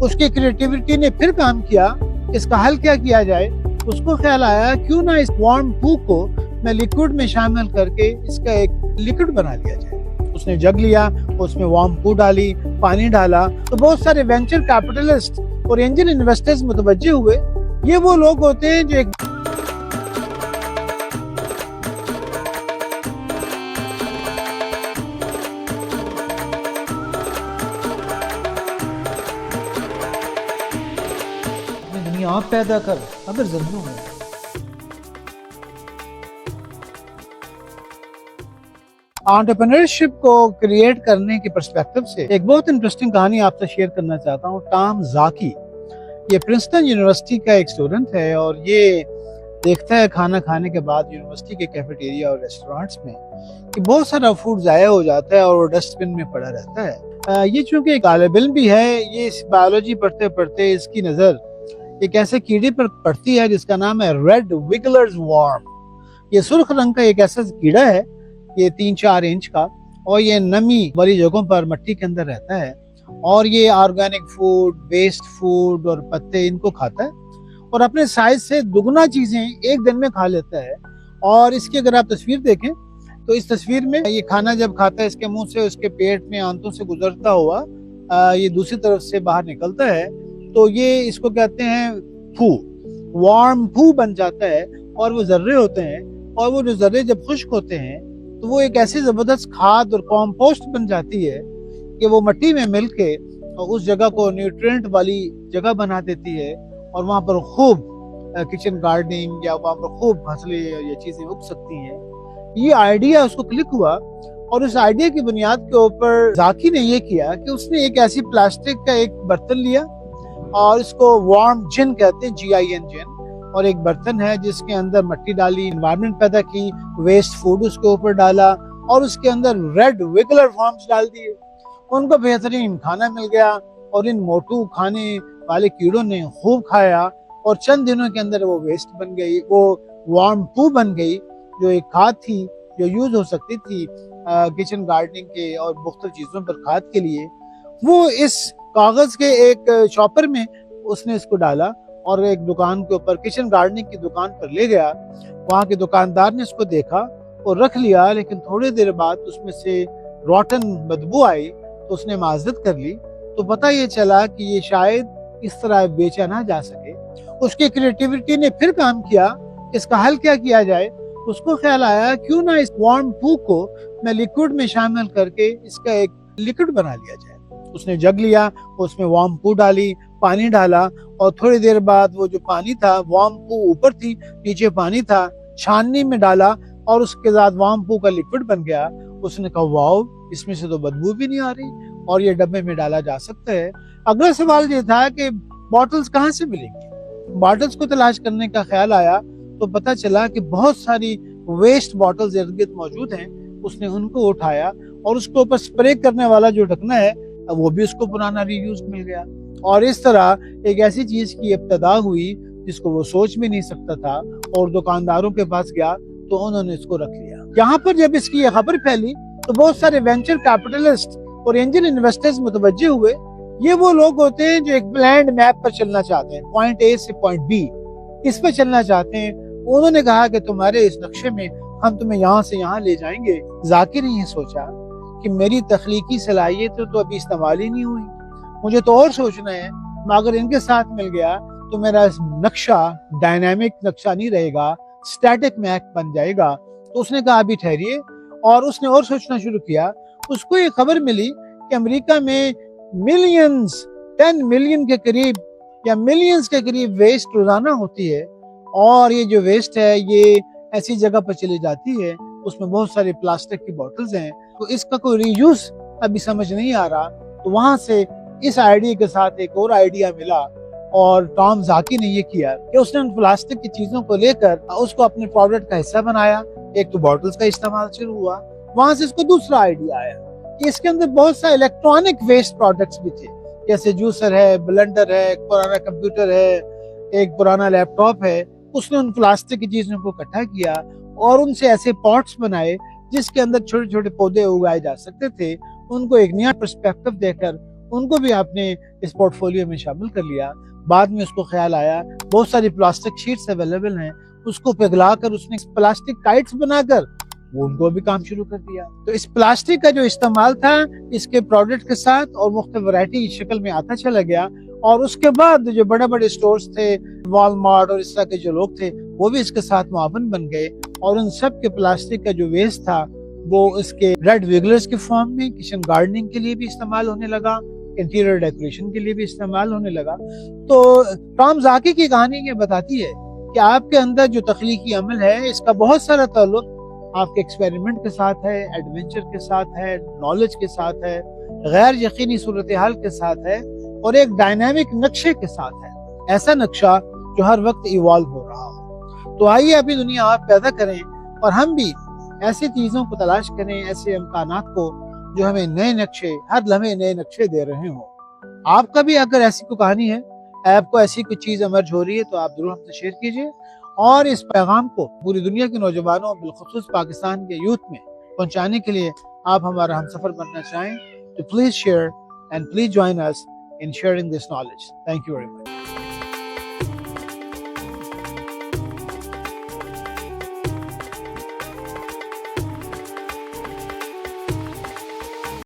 اس کی کریٹیوٹی نے پھر کام کیا، اس کا حل کیا کیا جائے۔ اس کو خیال آیا کیوں نہ اس وارم پو کو میں لیکوڈ میں شامل کر کے اس کا ایک لیکوڈ بنا لیا جائے۔ اس نے جگ لیا، اس میں وارم پو ڈالی، پانی ڈالا، تو بہت سارے وینچر کیپٹلسٹ اور اینجل انویسٹرز متوجہ ہوئے۔ یہ وہ لوگ ہوتے ہیں جو ایک دنیا آپ پیدا کر اگر زندوں میں۔ انٹرپرینورشپ کو کریٹ کرنے کی پرسپیکٹو سے ایک بہت انٹرسٹنگ کہانی آپ سے شیئر کرنا چاہتا ہوں۔ ٹام زاکی، یہ پرنسٹن یونیورسٹی کا ایک اسٹوڈنٹ ہے اور یہ دیکھتا ہے کھانا کھانے کے بعد یونیورسٹی کے کیفیٹیریا اور ریسٹورانٹس میں کہ بہت سارا فوڈ ضائع ہو جاتا ہے اور ڈسٹ بن میں پڑا رہتا ہے۔ یہ چونکہ ایک طالب علم بھی ہے، یہ بایولوجی پڑھتے پڑھتے اس کی نظر ایک ایسے کیڑے پر پڑتی ہے جس کا نام ہے ریڈ وگلرز وارم۔ یہ سرخ رنگ کا ایک ایسا کیڑا ہے، یہ 3-4 انچ کا، اور یہ نمی والی جگہوں پر مٹی کے اندر رہتا ہے اور یہ آرگینک فوڈ، ویسٹ فوڈ اور پتے ان کو کھاتا ہے اور اپنے سائز سے دگنا چیزیں ایک دن میں کھا لیتا ہے۔ اور اس کی اگر آپ تصویر دیکھیں تو اس تصویر میں یہ کھانا جب کھاتا ہے اس کے منہ سے اس کے پیٹ میں آنتوں سے گزرتا ہوا یہ دوسری طرف سے باہر نکلتا ہے تو یہ اس کو کہتے ہیں پھو، وارم پھو بن جاتا ہے اور وہ ذرے ہوتے ہیں، اور وہ جو ذرے جب خشک ہوتے ہیں تو وہ ایک ایسی زبردست کھاد اور کمپوسٹ بن جاتی ہے کہ وہ مٹی میں مل کے اس جگہ کو نیوٹرینٹ والی جگہ بنا دیتی ہے اور وہاں پر خوب کچن گارڈننگ یا وہاں پر خوب فصلیں یا چیزیں اگ سکتی ہیں۔ یہ آئیڈیا اس کو کلک ہوا اور اس آئیڈیا کی بنیاد کے اوپر زاکی نے یہ کیا کہ اس نے ایک ایسی پلاسٹک کا ایک برتن لیا اور اس کو وارم جن کہتے ہیں، GIN جن، اور ایک برتن ہے جس کے اندر مٹی ڈالی، انوائرمنٹ پیدا کی، ویسٹ فوڈ اس کے اوپر ڈالا اور اس کے اندر ریڈ وگلر فارمز ڈال دیے۔ ان کو بہترین کھانا مل گیا اور ان موٹو کھانے والے کیڑوں نے خوب کھایا اور چند دنوں کے اندر وہ ویسٹ بن گئی، وہ وارم پو بن گئی، جو ایک کھاد تھی جو یوز ہو سکتی تھی کچن گارڈننگ کے اور مختلف چیزوں پر کھاد کے لیے۔ وہ اس کاغذ کے ایک شاپر میں اس نے اس کو ڈالا اور ایک دکان کے اوپر، کچن گارڈننگ کی دکان پر لے گیا۔ وہاں کے دکاندار نے اس کو دیکھا اور رکھ لیا، لیکن تھوڑی دیر بعد اس میں سے روٹن بدبو آئی تو اس نے معذرت کر لی، تو پتہ یہ چلا کہ یہ شاید اس طرح بیچا نہ جا سکے۔ اس کی کریٹیوٹی نے پھر کام کیا، اس کا حل کیا کیا جائے۔ اس کو خیال آیا کیوں نہ اس وارم پو کو میں لیکوڈ میں شامل کر کے اس کا ایک لیکوڈ بنا لیا جائے۔ اس نے جگ لیا، اس میں وارم پو ڈالی، پانی ڈالا، اور تھوڑی دیر بعد وہ جو پانی تھا، وارم پو اوپر تھی، نیچے پانی تھا، چھاننی میں ڈالا اور اس کے ساتھ وارم پو کا لیکوڈ بن گیا۔ اس نے کہا واو، اس میں سے تو بدبو بھی نہیں آ رہی اور یہ ڈبے میں ڈالا جا سکتا ہے۔ اگلا سوال یہ تھا کہ باٹلز کہاں سے ملیں گی؟ باٹلز کو تلاش کرنے کا خیال آیا تو پتہ چلا کہ بہت ساری ویسٹ باٹلز ارد گرد موجود ہیں۔ اس نے ان کو اٹھایا اور اس کے اوپر سپرے کرنے والا جو ڈھکنا ہے وہ بھی اس کو پرانا ری یوز مل گیا، اور اس طرح ایک ایسی چیز کی ابتدا ہوئی جس کو وہ سوچ بھی نہیں سکتا تھا، اور دکانداروں کے پاس گیا تو انہوں نے اس کو رکھ لیا۔ یہاں پر جب اس کی یہ خبر پھیلی تو بہت سارے وینچر کیپٹلسٹ اور اینجل انویسٹرز متوجہ ہوئے۔ یہ وہ لوگ ہوتے ہیں جو ایک پلانڈ میپ پر چلنا چاہتے ہیں، پوائنٹ A سے پوائنٹ B، اس پہ چلنا چاہتے ہیں۔ انہوں نے کہا کہ تمہارے اس نقشے میں ہم تمہیں یہاں سے یہاں لے جائیں گے۔ ذاکر نے یہ سوچا کہ میری تخلیقی صلاحیتیں تو ابھی استعمال ہی نہیں ہوئی، مجھے تو اور سوچنا ہے۔ مگر ان کے ساتھ مل گیا تو میرا نقشہ ڈائنامک نقشہ نہیں رہے گا، سٹیٹک میپ بن جائے گا۔ تو اس نے کہا ابھی ٹھہریے، اور اس نے اور سوچنا شروع کیا۔ اس کو یہ خبر ملی کہ امریکہ میں ملینز، 10 ملین کے قریب یا ملینز کے قریب ویسٹ روزانہ ہوتی ہے، اور یہ جو ویسٹ ہے یہ ایسی جگہ پر چلی جاتی ہے، اس میں بہت سارے پلاسٹک کی بوٹلز ہیں، تو اس کا کوئی ری یوز ابھی سمجھ نہیں آ رہا۔ تو وہاں سے اس آئیڈیا کے ساتھ ایک اور آئیڈیا ملا، اور ٹام زاکی نے یہ کیا کہ اس نے ان پلاسٹک کی چیزوں کو لے کر اس کو اپنے پروڈکٹ کا حصہ بنایا۔ ایک تو بوٹلز کا استعمال شروع ہوا، وہاں سے اس کو دوسرا آئیڈیا آیا کہ اس کے اندر بہت سارے الیکٹرانک ویسٹ پروڈکٹس بھی تھے، جیسے جوسر ہے، بلنڈر ہے، ایک پرانا کمپیوٹر ہے، ایک پرانا لیپ ٹاپ ہے۔ اس نے ان پلاسٹک کی چیزوں کو اکٹھا کیا اور ان سے ایسے پاٹس بنائے جس کے اندر چھوٹے چھوٹے پودے اگائے جا سکتے تھے۔ ان کو ایک نیا پرسپیکٹو دے کر ان کو بھی آپ نے اس پورٹ فولیو میں شامل کر لیا. بعد میں اس کو خیال آیا بہت ساری پلاسٹک شیٹس اویلیبل ہیں، اس کو پگھلا کر اس نے پلاسٹک کائٹس بنا کر وہ ان کو بھی کام شروع کر دیا. تو اس پلاسٹک کا جو استعمال تھا اس کے پروڈکٹ کے ساتھ اور مختلف ورائٹی کی شکل میں آتا چلا گیا. اور اس کے بعد جو بڑے بڑے سٹورز تھے، والمارٹ اور اس طرح کے جو لوگ تھے، وہ بھی اس کے ساتھ معاون بن گئے، اور ان سب کے پلاسٹک کا جو ویسٹ تھا وہ اس کے ریڈ ویگلرز کی فارم میں کچن گارڈننگ کے لیے بھی استعمال ہونے لگا، انٹیریئر ڈیکوریشن کے لیے بھی استعمال ہونے لگا. تو ٹام زاکی کی کہانی یہ بتاتی ہے کہ آپ کے اندر جو تخلیقی عمل ہے اس کا بہت سارا تعلق آپ کے ایکسپیریمنٹ کے ساتھ ہے، ایڈونچر کے ساتھ ہے، نالج کے ساتھ ہے، غیر یقینی صورتحال کے ساتھ ہے، اور ایک ڈائنامک نقشے کے ساتھ ہے، ایسا نقشہ جو ہر وقت ایوالو ہو رہا ہو. تو آئیے اپنی دنیا آپ پیدا کریں اور ہم بھی ایسی چیزوں کو تلاش کریں، ایسے امکانات کو جو ہمیں نئے نقشے، ہر لمحے نئے نقشے دے رہے ہوں. آپ کا بھی اگر ایسی کوئی کہانی ہے، آپ کو ایسی کوئی چیز ایمرج ہو رہی ہے تو آپ ضرور ہم سے شیئر کیجئے، اور اس پیغام کو پوری دنیا کے نوجوانوں، بالخصوص پاکستان کے یوتھ میں پہنچانے کے لیے آپ ہمارا ہمسفر بننا چاہیں تو please share and please join us in sharing this knowledge. Thank you very much.